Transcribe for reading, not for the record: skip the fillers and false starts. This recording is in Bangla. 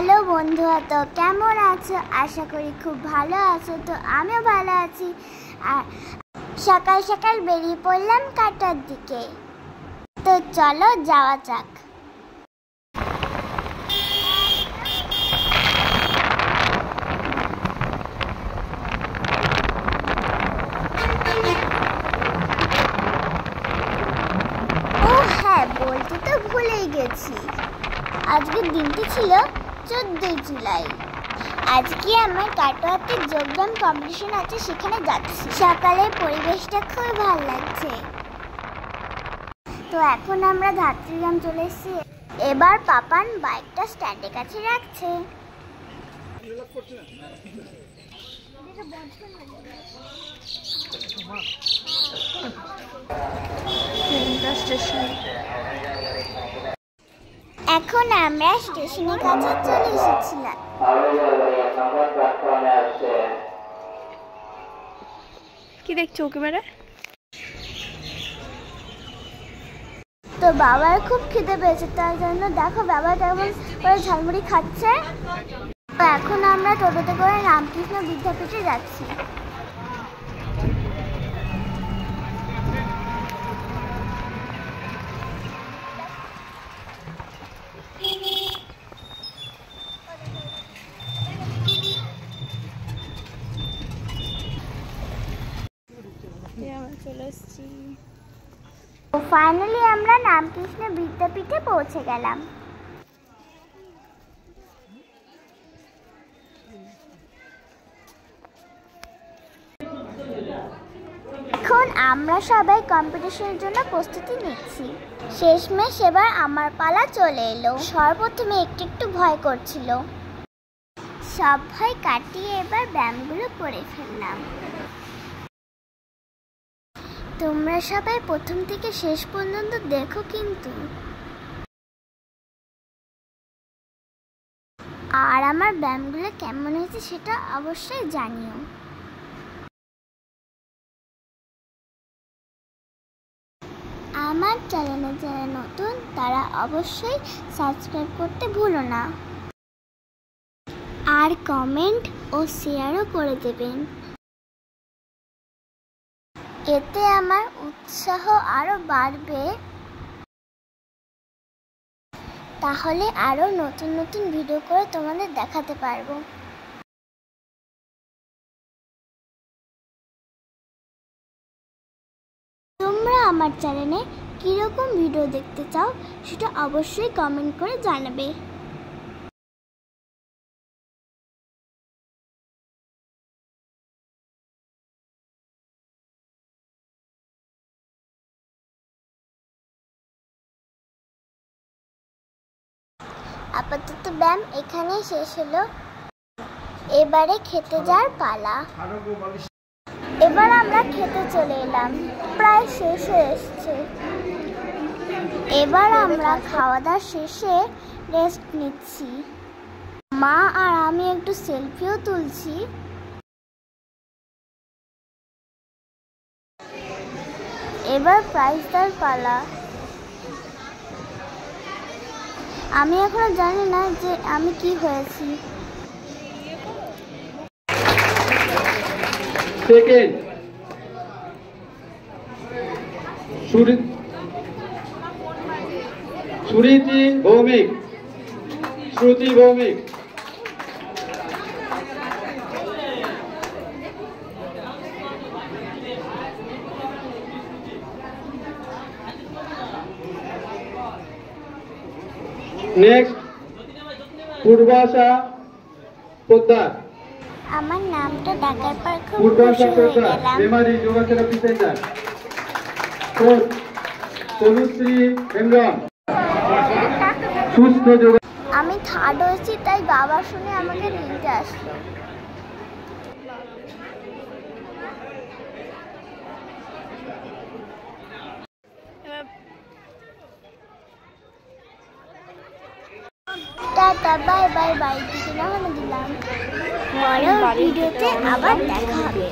হ্যালো বন্ধুরা, তো কেমন আছো? আশা করি খুব ভালো আছো। তো আমিও ভালো আছি। আর সকাল সকাল বেরিয়ে পড়লাম কাটার দিকে। তো চলো যাওয়া যাক। ও হ্যাঁ, বলতে তো ভুলেই গেছি, আজকের দিনটি ছিল 14 জুলাই। আজকে আমার কাটোয়াতে যোগব্যায়াম কম্পিটিশন আছে, সেখানে যাচ্ছি। সকালের পরিবেশটা খুবই ভালো লাগছে। তো এখন আমরা ধাত্রীগ্রাম চলে এসেছি। এবার পাপান বাইকটা স্ট্যান্ডের কাছে রাখছে। এখন আমরা স্টেশনের কাছে চলে এসেছিলাম। কি দেখছো ওকে বেড়ে? তো বাবার খুব খিদে পেয়েছে, তার জন্য দেখো বাবা কেমন করে ঝালমুড়ি খাচ্ছে। তো এখন আমরা টোটোতে করে রামকৃষ্ণ বিদ্যাপীঠে যাচ্ছি। চলে এসেছি। তো ফাইনালি আমরা রামকৃষ্ণ বিদ্যাপীঠে পৌঁছে গেলাম। এখন আমরা সবাই কম্পিটিশনের জন্য প্রস্তুতি নিচ্ছি। শেষমেশ এবার আমার পালা চলে এলো। সর্বপ্রথমে একটু একটু ভয় করছিল, সব ভয় কাটিয়ে এবার ব্যায়ামগুলো করে ফেললাম। তোমরা সবাই প্রথম থেকে শেষ পর্যন্ত দেখো কিন্তু। আর আমার ব্যায়ামগুলো কেমন হয়েছে সেটা অবশ্যই জানিও। আমার চ্যানেলে যারা নতুন তারা অবশ্যই সাবস্ক্রাইব করতে ভুলো না, আর কমেন্ট ও শেয়ারও করে দেবেন। এতে আমার উৎসাহ আরো বাড়বে, তাহলে আরো নতুন নতুন ভিডিও করে তোমাদের দেখাতে পারবো। তোমরা আমার চ্যানেলে কিরকম ভিডিও দেখতে চাও সেটা অবশ্যই কমেন্ট করে জানাবে। আপাতত ব্যায়াম এখানেই শেষ হলো। এবারে খেতে যাওয়ার পালা। এবার আমরা খেতে চলে এলাম, প্রায় শেষ হয়ে এসছে। এবার আমরা খাওয়া দাওয়া শেষে রেস্ট নিচ্ছি। মা আর আমি একটু সেলফিও তুলছি। এবার প্রাইজ দেওয়ার পালা। আমি এখনো জানি না যে আমি কি হয়েছি। সেকেন্ড সুরীতি ভৌমিক, শ্রুতি ভৌমিক। নেক্সট পূর্বাশা পোদ্দার। আমার নামটা ডাকার পর খুব পূর্বাশা খুশি হয়ে পোদ্দার, গেলাম। Memari yoga therapy centre. Coach Tanushree Hembram, সুস্থ যোগা। আমি থার্ড হয়েছি, তাই বাবা শুনে আমাকে নিতে আসলো। টাটা, বাই বাই বাই, দিলাম। পরের ভিডিওতে আবার দেখা হবে।